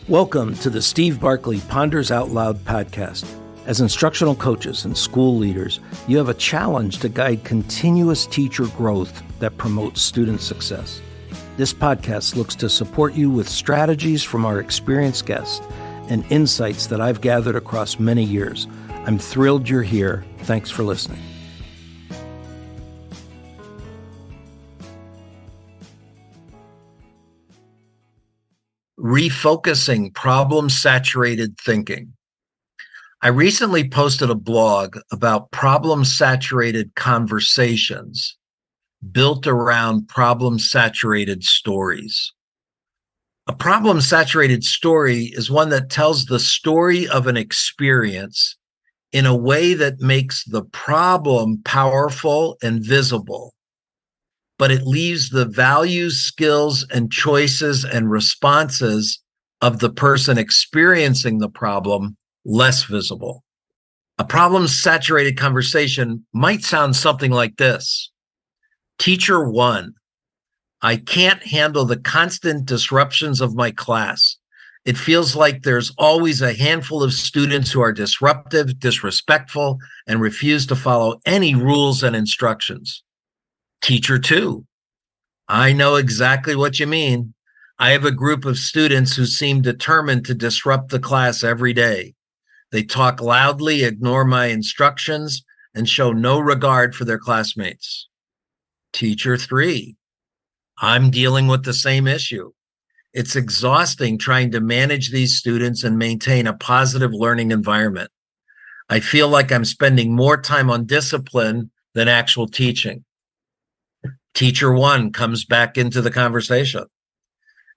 Welcome to the Steve Barkley Ponders Out Loud podcast. As instructional coaches and school leaders, you have a challenge to guide continuous teacher growth that promotes student success. This podcast looks to support you with strategies from our experienced guests and insights that I've gathered across many years. I'm thrilled you're here. Thanks for listening. Refocusing problem-saturated thinking. I recently posted a blog about problem-saturated conversations built around problem-saturated stories. A problem-saturated story is one that tells the story of an experience in a way that makes the problem powerful and visible, but it leaves the values, skills, and choices and responses of the person experiencing the problem less visible. A problem-saturated conversation might sound something like this. Teacher 1, I can't handle the constant disruptions of my class. It feels like there's always a handful of students who are disruptive, disrespectful, and refuse to follow any rules and instructions. Teacher 2, I know exactly what you mean. I have a group of students who seem determined to disrupt the class every day. They talk loudly, ignore my instructions, and show no regard for their classmates. Teacher 3, I'm dealing with the same issue. It's exhausting trying to manage these students and maintain a positive learning environment. I feel like I'm spending more time on discipline than actual teaching. Teacher 1 comes back into the conversation.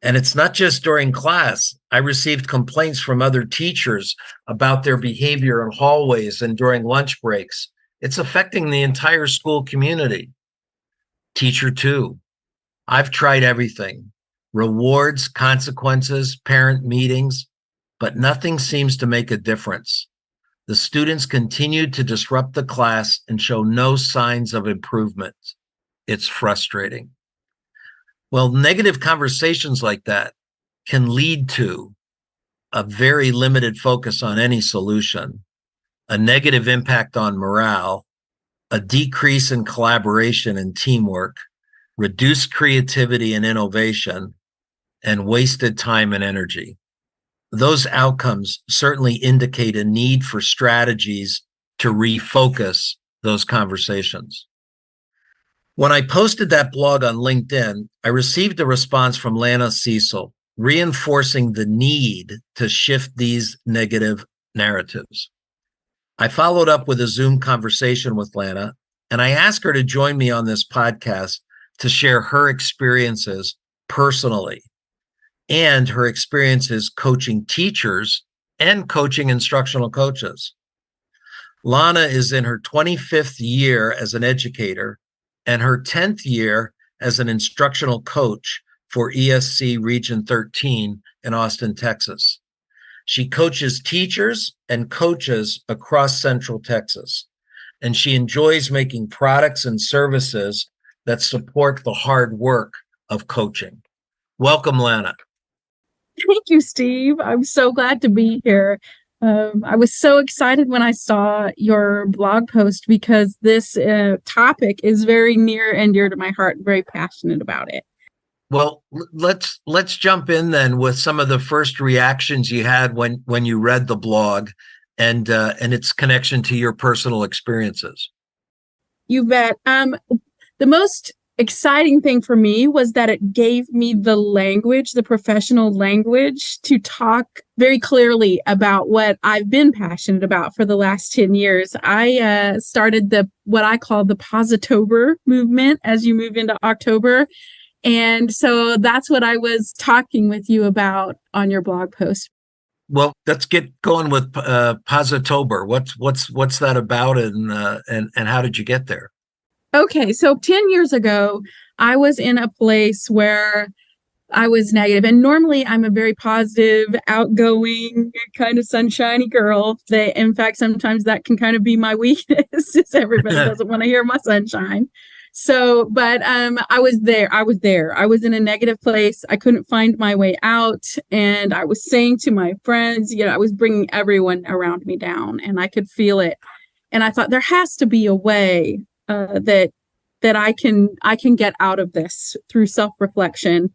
And it's not just during class. I received complaints from other teachers about their behavior in hallways and during lunch breaks. It's affecting the entire school community. Teacher 2, I've tried everything. Rewards, consequences, parent meetings, but nothing seems to make a difference. The students continue to disrupt the class and show no signs of improvement. It's frustrating. Well, negative conversations like that can lead to a very limited focus on any solution, a negative impact on morale, a decrease in collaboration and teamwork, reduced creativity and innovation, and wasted time and energy. Those outcomes certainly indicate a need for strategies to refocus those conversations. When I posted that blog on LinkedIn, I received a response from Lana Cecil, reinforcing the need to shift these negative narratives. I followed up with a Zoom conversation with Lana, and I asked her to join me on this podcast to share her experiences personally and her experiences coaching teachers and coaching instructional coaches. Lana is in her 25th year as an educator and her 10th year as an instructional coach for ESC Region 13 in Austin, Texas. She coaches teachers and coaches across Central Texas, and she enjoys making products and services that support the hard work of coaching. Welcome, Lana. Thank you, Steve. I'm so glad to be here. I was so excited when I saw your blog post because this topic is very near and dear to my heart. Very passionate about it. Well, let's jump in then with some of the first reactions you had when you read the blog and its connection to your personal experiences. You bet. The most exciting thing for me was that it gave me the language, the professional language, to talk very clearly about what I've been passionate about for the last 10 years. I started what I call the Positober movement as you move into October. And so that's what I was talking with you about on your blog post. Well, let's get going with Positober. What's that about, and how did you get there? Okay, so 10 years ago, I was in a place where I was negative. And normally I'm a very positive, outgoing, kind of sunshiny girl. In fact, sometimes that can kind of be my weakness, is everybody doesn't want to hear my sunshine. But I was there. I was in a negative place. I couldn't find my way out. And I was saying to my friends, I was bringing everyone around me down, and I could feel it. And I thought there has to be a way that I can get out of this through self-reflection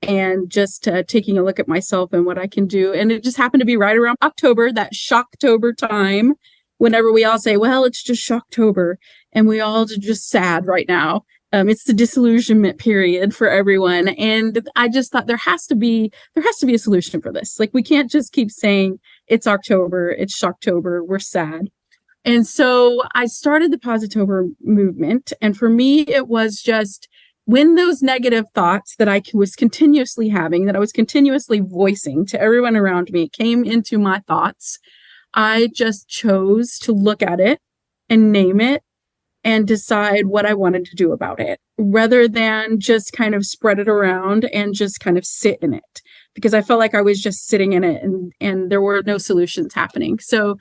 and just taking a look at myself and what I can do. And it just happened to be right around October, that Shocktober time, whenever we all say, well, it's just Shocktober, and we all are just sad right now. It's the disillusionment period for everyone. And I just thought there has to be a solution for this. Like, we can't just keep saying it's October, it's Shocktober, we're sad. And so I started the Positober movement. And for me, it was just when those negative thoughts that I was continuously having, that I was continuously voicing to everyone around me, came into my thoughts, I just chose to look at it and name it and decide what I wanted to do about it, rather than just kind of spread it around and just kind of sit in it, because I felt like I was just sitting in it and there were no solutions happening. So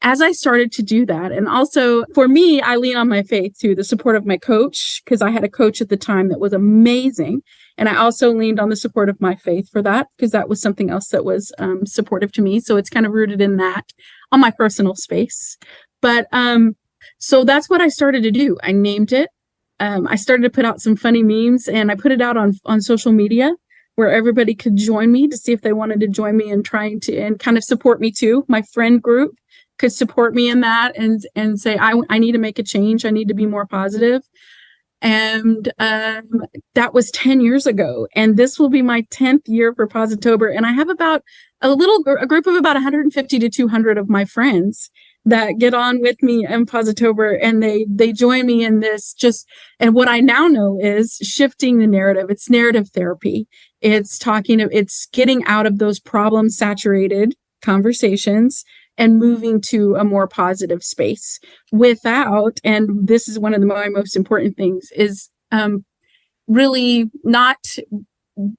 as I started to do that, and also for me, I lean on my faith too, the support of my coach, because I had a coach at the time that was amazing. And I also leaned on the support of my faith for that, because that was something else that was supportive to me. So it's kind of rooted in that on my personal space. But so that's what I started to do. I named it. I started to put out some funny memes, and I put it out on social media where everybody could join me to see if they wanted to join me in trying to, and kind of support me too. My friend group could support me in that and say, I need to make a change. I need to be more positive. And that was 10 years ago. And this will be my 10th year for Positober. And I have about a group of about 150 to 200 of my friends that get on with me in Positober, and they join me in this and what I now know is shifting the narrative. It's narrative therapy. It's getting out of those problem saturated conversations and moving to a more positive space without, and this is one of my most important things, is really not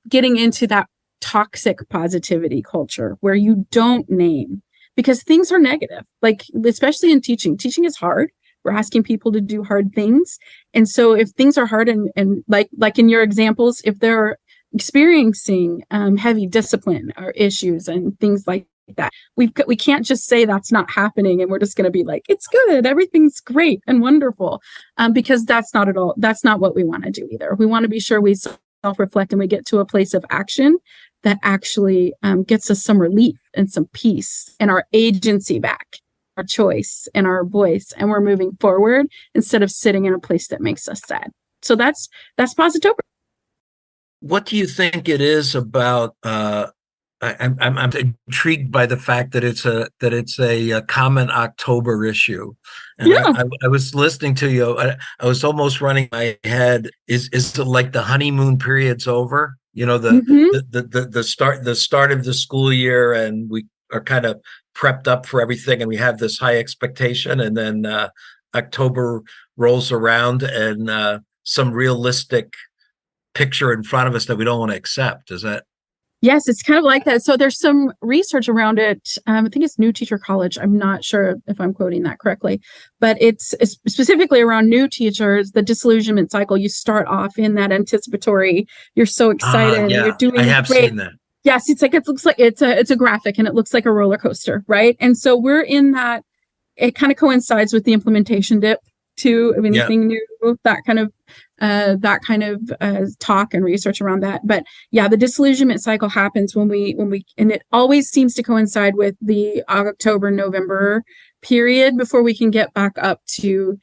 getting into that toxic positivity culture where you don't name, because things are negative, like especially in teaching. Teaching is hard. We're asking people to do hard things. And so if things are hard and like in your examples, if they're experiencing heavy discipline or issues and things like that, we can't just say that's not happening and we're just going to be like, it's good, everything's great and wonderful, because that's not what we want to do either. We want to be sure we self-reflect and we get to a place of action that actually gets us some relief and some peace and our agency back, our choice and our voice, and we're moving forward instead of sitting in a place that makes us sad. So that's Positober. What do you think it is about? I'm intrigued by the fact that it's a common October issue, and Yeah. I was listening to you. I was almost running my head. Is it like the honeymoon period's over? The start of the school year, and we are kind of prepped up for everything, and we have this high expectation, and then October rolls around, and some realistic picture in front of us that we don't want to accept. Is that? Yes, it's kind of like that. So there's some research around it. I think it's New Teacher College. I'm not sure if I'm quoting that correctly, but it's specifically around new teachers, the disillusionment cycle. You start off in that anticipatory, you're so excited, Yeah, you're doing I have great. seen that. Yes, it looks like it's a graphic, and it looks like a roller coaster, right? And so we're in that. It kind of coincides with the implementation dip too, of anything new, that kind of talk and research around that. But yeah, the disillusionment cycle happens when we, and it always seems to coincide with the October, November period before we can get back up to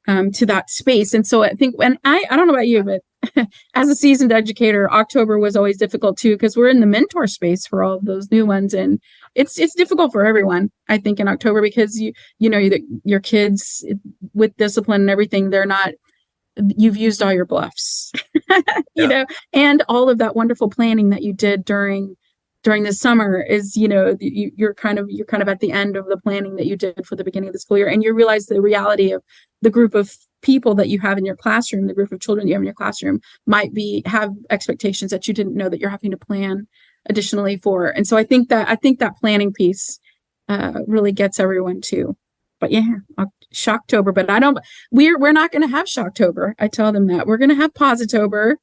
that space. And so I think I don't know about you, but as a seasoned educator, October was always difficult too, because we're in the mentor space for all of those new ones. And it's difficult for everyone, I think, in October, because your kids with discipline and everything, you've used all your bluffs, and all of that wonderful planning that you did during the summer is, you're kind of at the end of the planning that you did for the beginning of the school year. And you realize the reality of the group of people that you have in your classroom, the group of children you have in your classroom might have expectations that you didn't know that you're having to plan additionally for. And so I think that planning piece really gets everyone to but yeah, Shocktober. But we're not going to have Shocktober. I tell them that we're going to have Positober.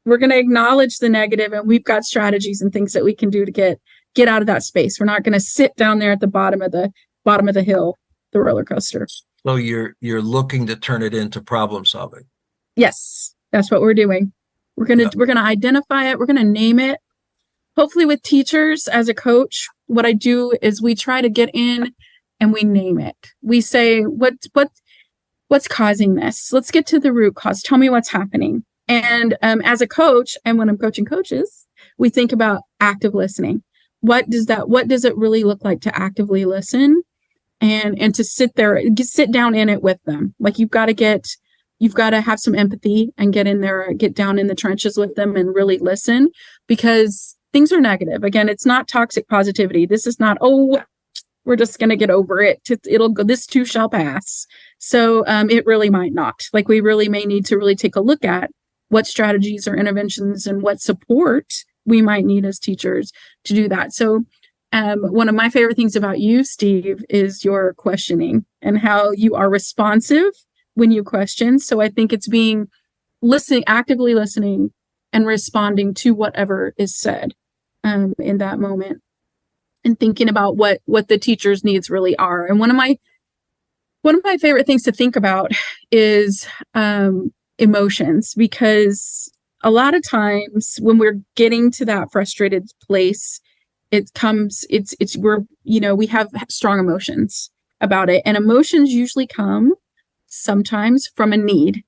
We're going to acknowledge the negative, and we've got strategies and things that we can do to get out of that space. We're not going to sit down there at the bottom of the hill, the roller coaster. So you're looking to turn it into problem solving. Yes, that's what we're doing. We're going to identify it. We're going to name it. Hopefully with teachers as a coach, what I do is we try to get in and we name it. We say, what's causing this? Let's get to the root cause. Tell me what's happening. And as a coach, and when I'm coaching coaches, we think about active listening. What does it really look like to actively listen and to sit down in it with them? Like you've got to have some empathy and get in there, get down in the trenches with them and really listen, because things are negative. Again, it's not toxic positivity. This is not, oh, we're just going to get over it. It'll go, this too shall pass. So it really might not. Like we really may need to really take a look at what strategies or interventions and what support we might need as teachers to do that. So one of my favorite things about you, Steve, is your questioning and how you are responsive when you question. So I think it's actively listening and responding to whatever is said in that moment, and thinking about what the teacher's needs really are. And one of my favorite things to think about is emotions, because a lot of times when we're getting to that frustrated place, we have strong emotions about it, and emotions usually come sometimes from a need.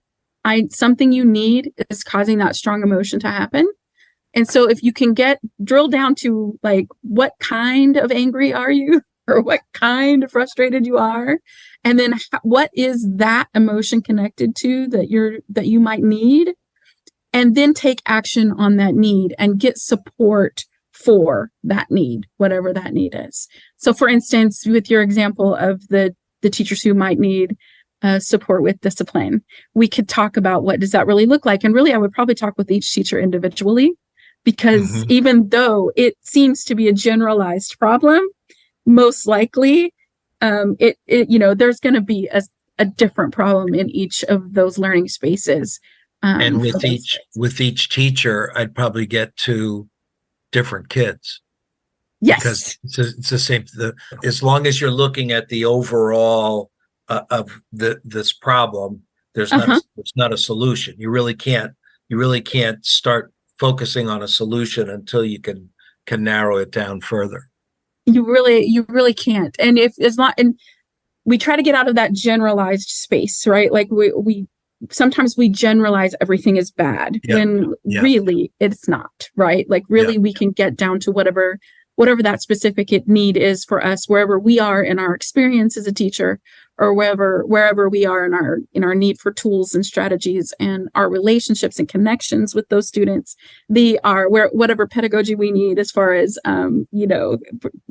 Something you need is causing that strong emotion to happen. And so if you can drill down to like, what kind of angry are you, or what kind of frustrated you are, and then what is that emotion connected to that you might need, and then take action on that need and get support for that need, whatever that need is. So for instance, with your example of the teachers who might need support with discipline, we could talk about what does that really look like. And really, I would probably talk with each teacher individually, because even though it seems to be a generalized problem, most likely there's going to be a different problem in each of those learning spaces. And with each teacher, I'd probably get to different kids. Yes, because it's the same. As long as you're looking at the overall of this problem, there's not a solution. You really can't start focusing on a solution until you can narrow it down further. You really can't. And and we try to get out of that generalized space, right? Like we sometimes we generalize everything is bad when really it's not, right? Like really we can get down to whatever that specific need is for us, wherever we are in our experience as a teacher, or wherever we are in our need for tools and strategies and our relationships and connections with those students. Whatever pedagogy we need as far as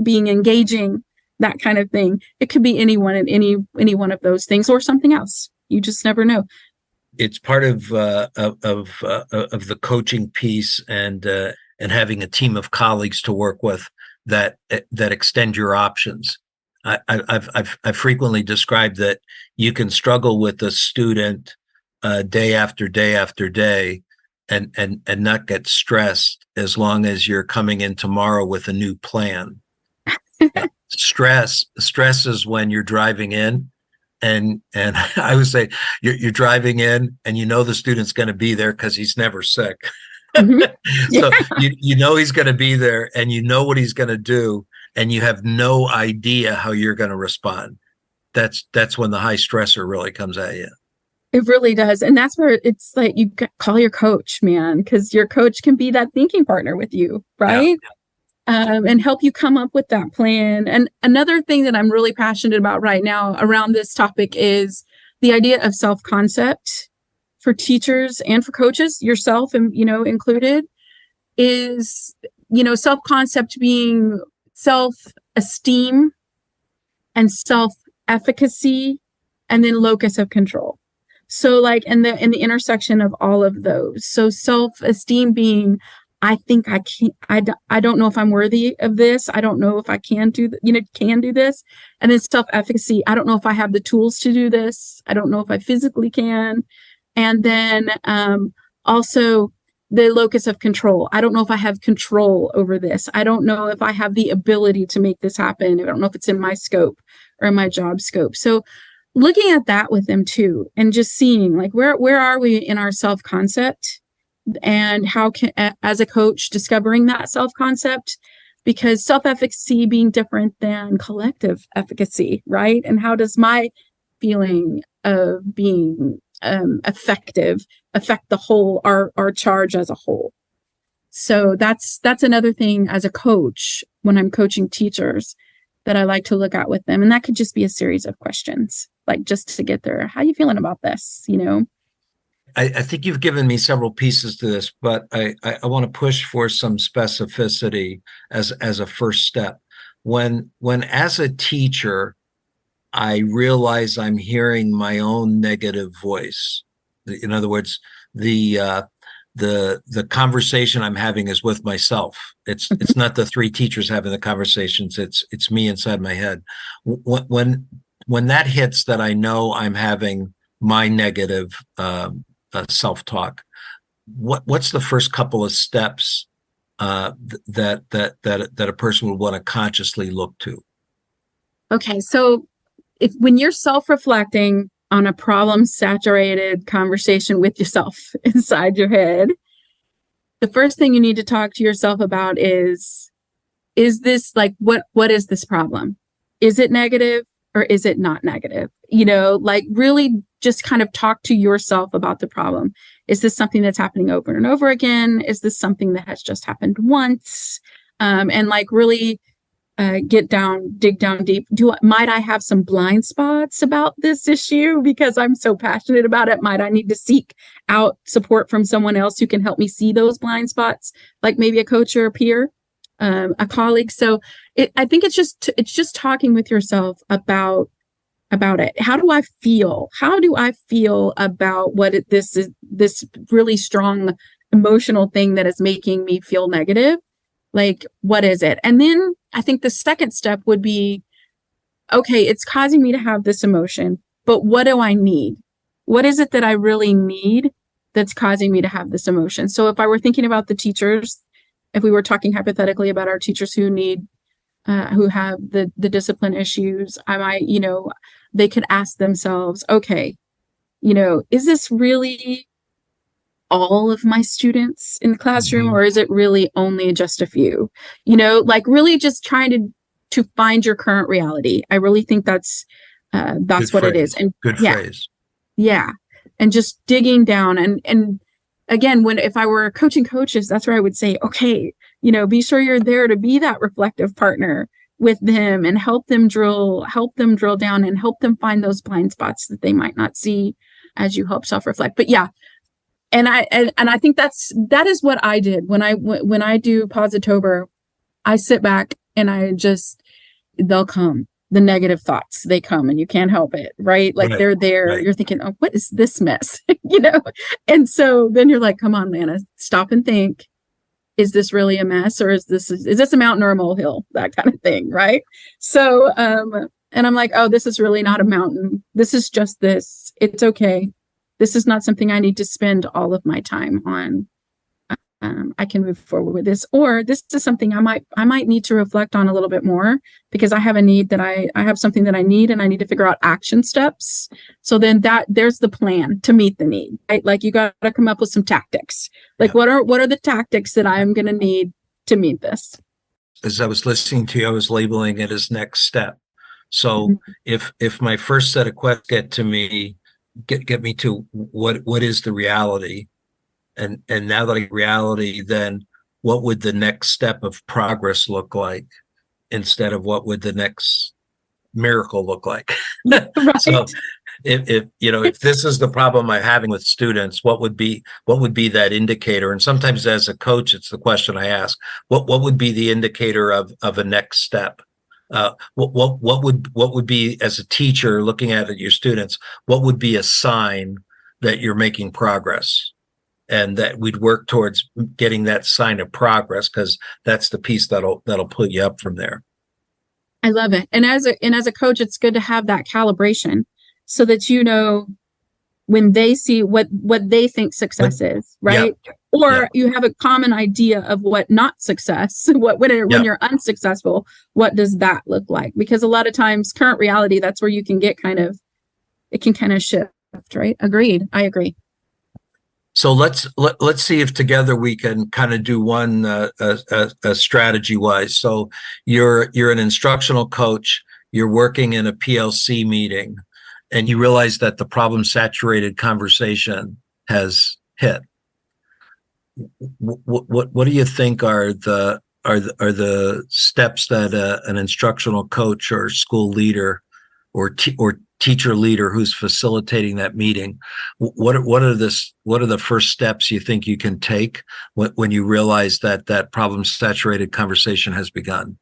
being engaging, that kind of thing. It could be anyone in any one of those things, or something else. You just never know. It's part of the coaching piece and having a team of colleagues to work with that extend your options. I've frequently described that you can struggle with a student day after day after day and not get stressed, as long as you're coming in tomorrow with a new plan. Stress is when you're driving in, and I would say you're driving in and the student's going to be there because he's never sick. So he's going to be there, and what he's going to do, and you have no idea how you're going to respond. That's when the high stressor really comes at you. It really does. And that's where it's like you call your coach, man, because your coach can be that thinking partner with you, right? And help you come up with that plan. And another thing that I'm really passionate about right now around this topic is the idea of self-concept for teachers and for coaches, yourself and included, is self-concept being self-esteem and self-efficacy, and then locus of control. So like in the intersection of all of those. So self-esteem being, I think I can't, I don't know if I'm worthy of this. I don't know if I can do, can do this. And then self-efficacy. I don't know if I have the tools to do this. I don't know if I physically can. And then also the locus of control. I don't know if I have control over this. I don't know if I have the ability to make this happen. I don't know if it's in my scope or in my job scope. So looking at that with them too, and just seeing like where are we in our self-concept, and how can, as a coach, discovering that self-concept, because self-efficacy being different than collective efficacy, right? And how does my feeling of being effective affect the whole, our charge as a whole? So that's another thing as a coach when I'm coaching teachers that I like to look at with them. And that could just be a series of questions, like just to get there. How are you feeling about this? I think you've given me several pieces to this, but I want to push for some specificity as a first step. When as a teacher, I realize I'm hearing my own negative voice. In other words, the conversation I'm having is with myself. It's not the three teachers having the conversations. It's me inside my head. When that hits, that I know I'm having my negative self-talk, what's the first couple of steps that a person would want to consciously look to? Okay, so when you're self-reflecting on a problem-saturated conversation with yourself inside your head, the first thing you need to talk to yourself about is this, like, what is this problem? Is it negative or is it not negative? Like really just kind of talk to yourself about the problem. Is this something that's happening over and over again? Is this something that has just happened once? And like really dig down deep. Might I have some blind spots about this issue because I'm so passionate about it? Might I need to seek out support from someone else who can help me see those blind spots, like maybe a coach or a peer, a colleague? So I think it's just talking with yourself about it. How do I feel? How do I feel about this really strong emotional thing that is making me feel negative? Like, what is it? And then I think the second step would be, okay, it's causing me to have this emotion, but what do I need? What is it that I really need that's causing me to have this emotion? So if I were thinking about the teachers, if we were talking hypothetically about our teachers who have the discipline issues, I might, they could ask themselves, okay, is this really all of my students in the classroom, or is it really only just a few? Like really just trying to find your current reality. I really think that's what it is. And good phrase. Yeah. And just digging down and again, if I were coaching coaches, that's where I would say, okay, be sure you're there to be that reflective partner with them and help them drill down and help them find those blind spots that they might not see as you help self-reflect. But yeah. And I think that is what I did when I do Positober. I sit back and they'll come. The negative thoughts, they come and you can't help it, right? Like they're there. Right. You're thinking, oh, what is this mess? And so then you're like, come on, Lana, stop and think. Is this really a mess, or is this a mountain or a molehill? That kind of thing, right? So, and I'm like, oh, this is really not a mountain. This is just this. It's okay. This is not something I need to spend all of my time on. I can move forward with this, or this is something I might need to reflect on a little bit more because I have a need that I have something that I need, and I need to figure out action steps. So then there's the plan to meet the need, right? Like you got to come up with some tactics. Like what are the tactics that I'm going to need to meet this? As I was listening to you, I was labeling it as next step. So if my first set of questions get me to what is the reality, and now that I reality, then what would the next step of progress look like instead of what would the next miracle look like? Right. So if this is the problem I'm having with students, what would be that indicator? And sometimes as a coach, it's the question I ask: what would be the indicator of a next step? What would be, as a teacher looking at your students, what would be a sign that you're making progress? and that we'd work towards getting that sign of progress, because that's the piece that'll put you up from there. I love it. And as a coach, it's good to have that calibration so that you know when they see what they think success is, right? Yeah, Or yeah, you have a common idea of what not success, when you're unsuccessful, what does that look like? Because a lot of times current reality, that's where you can get it can kind of shift, right? Agreed. I agree. So let's see if together we can kind of do one strategy wise. So you're an instructional coach. You're working in a PLC meeting, and you realize that the problem saturated conversation has hit. What do you think are the steps that an instructional coach or school leader or teacher leader who's facilitating that meeting, what are the first steps you think you can take when you realize that problem saturated conversation has begun?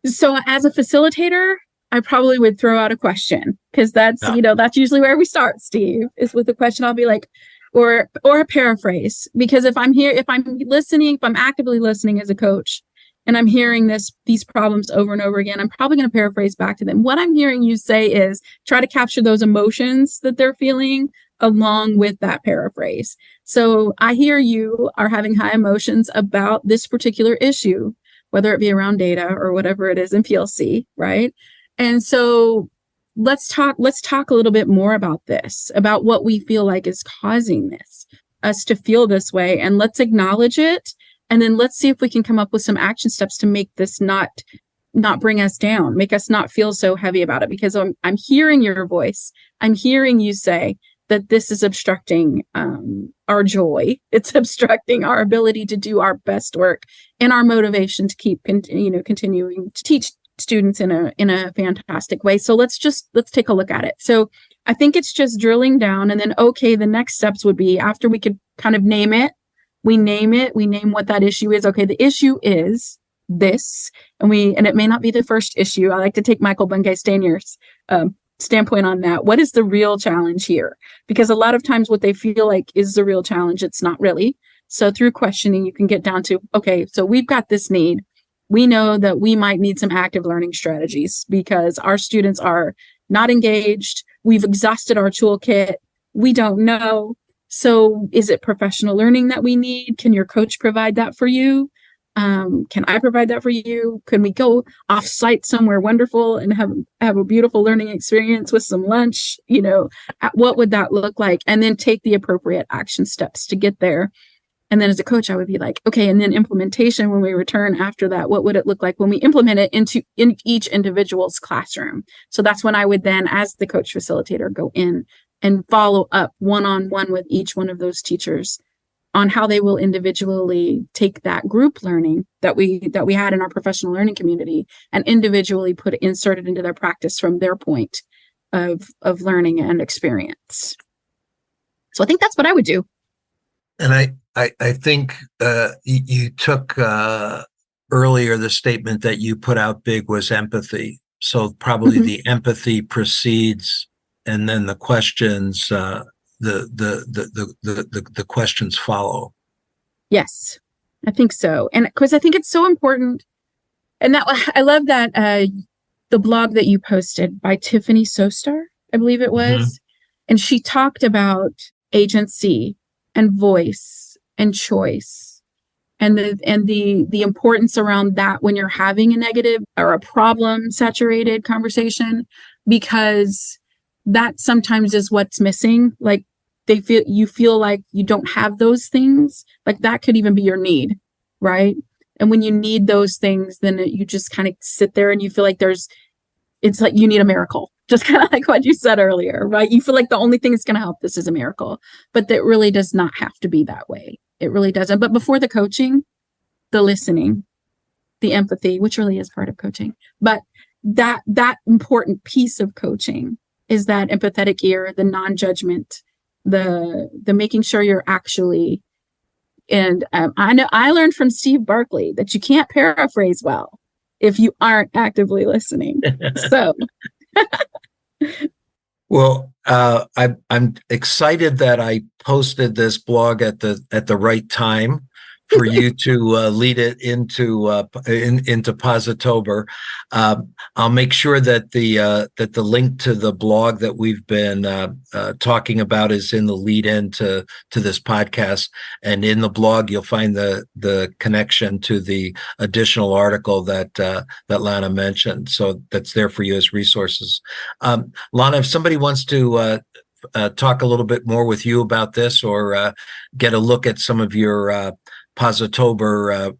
So as a facilitator, I probably would throw out a question, because that's, Yeah. that's usually where we start, Steve, is with a question. I'll be like, or a paraphrase, because if I'm listening, if I'm actively listening as a coach, and I'm hearing these problems over and over again, I'm probably going to paraphrase back to them. What I'm hearing you say is try to capture those emotions that they're feeling along with that paraphrase. So I hear you are having high emotions about this particular issue, whether it be around data or whatever it is in PLC, right? And so let's talk a little bit more about this, about what we feel like is causing us to feel this way, and let's acknowledge it. And then let's see if we can come up with some action steps to make this not bring us down, make us not feel so heavy about it. Because I'm hearing your voice. I'm hearing you say that this is obstructing our joy. It's obstructing our ability to do our best work and our motivation to keep continuing to teach students in a fantastic way. So let's take a look at it. So I think it's just drilling down, and then, okay, the next steps would be, after we could kind of name it, we name what that issue is. Okay, the issue is this, and it may not be the first issue. I like to take Michael Bungay-Stanier's standpoint on that. What is the real challenge here? Because a lot of times what they feel like is the real challenge, it's not really. So through questioning, you can get down to, okay, so we've got this need. We know that we might need some active learning strategies because our students are not engaged. We've exhausted our toolkit. We don't know. So is it professional learning that we need? Can your coach provide that for you? Can I provide that for you? Can we go off site somewhere wonderful and have a beautiful learning experience with some lunch? What would that look like? And then take the appropriate action steps to get there. And then as a coach, I would be like, okay, and then implementation, when we return after that, what would it look like when we implement it in each individual's classroom? So that's when I would then, as the coach facilitator, go in and follow up one-on-one with each one of those teachers on how they will individually take that group learning that we had in our professional learning community and individually insert it into their practice from their point of learning and experience. So I think that's what I would do. And I think you took earlier, the statement that you put out big was empathy. So probably the empathy precedes, and then the questions the questions follow. Yes, I think so. And because I think it's so important. And that I love that the blog that you posted by Tiffany Sostar, I believe it was, and she talked about agency and voice and choice and the importance around that when you're having a negative or a problem saturated conversation, because that sometimes is what's missing. Like you feel like you don't have those things. Like that could even be your need, right? And when you need those things, then you just kind of sit there and you feel like it's like you need a miracle. Just kind of like what you said earlier, right? You feel like the only thing that's going to help this is a miracle, but that really does not have to be that way. It really doesn't. But before the coaching, the listening, the empathy, which really is part of coaching, but that important piece of coaching is that empathetic ear, the non-judgment, the making sure you're actually. And I know I learned from Steve Barkley that you can't paraphrase well if you aren't actively listening. So Well, I'm excited that I posted this blog at the right time for you to lead it into Positober. I'll make sure that the link to the blog that we've been talking about is in the lead in to this podcast, and in the blog you'll find the connection to the additional article that Lana mentioned. So that's there for you as resources. Lana, if somebody wants to talk a little bit more with you about this, or get a look at some of your Positober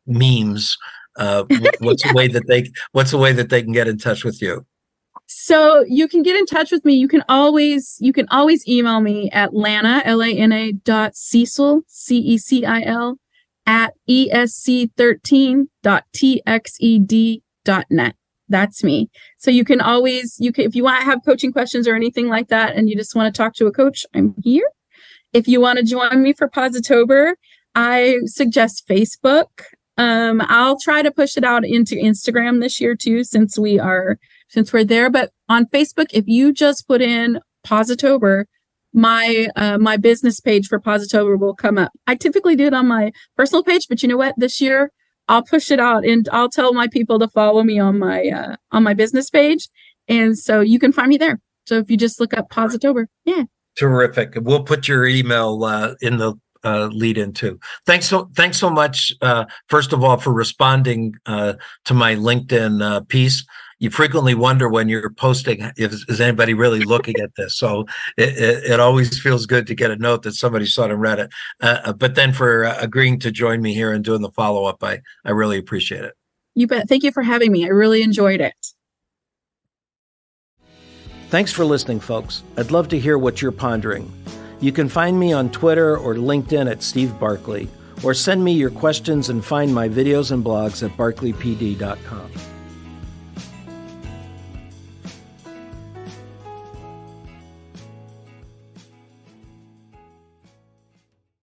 memes, what's the way that they can get in touch with you? So you can get in touch with me. You can always email me at Lana, Lana .Cecil, Cecil at esc13.txed.net. That's me. So you can if you want to have coaching questions or anything like that, and you just want to talk to a coach, I'm here. If you want to join me for Positober, I suggest Facebook. I'll try to push it out into Instagram this year too, since we're there. But on Facebook, if you just put in Positober, my business page for Positober will come up. I typically do it on my personal page, but you know what? This year I'll push it out and I'll tell my people to follow me on my business page, and so you can find me there. So if you just look up Positober, yeah. Terrific. We'll put your email in the lead in too. Thanks so much. First of all, for responding to my LinkedIn piece. You frequently wonder when you're posting, is anybody really looking at this? So it always feels good to get a note that somebody saw it and read it. But then for agreeing to join me here and doing the follow-up, I really appreciate it. You bet. Thank you for having me. I really enjoyed it. Thanks for listening, folks. I'd love to hear what you're pondering. You can find me on Twitter or LinkedIn at Steve Barkley, or send me your questions and find my videos and blogs at barkleypd.com.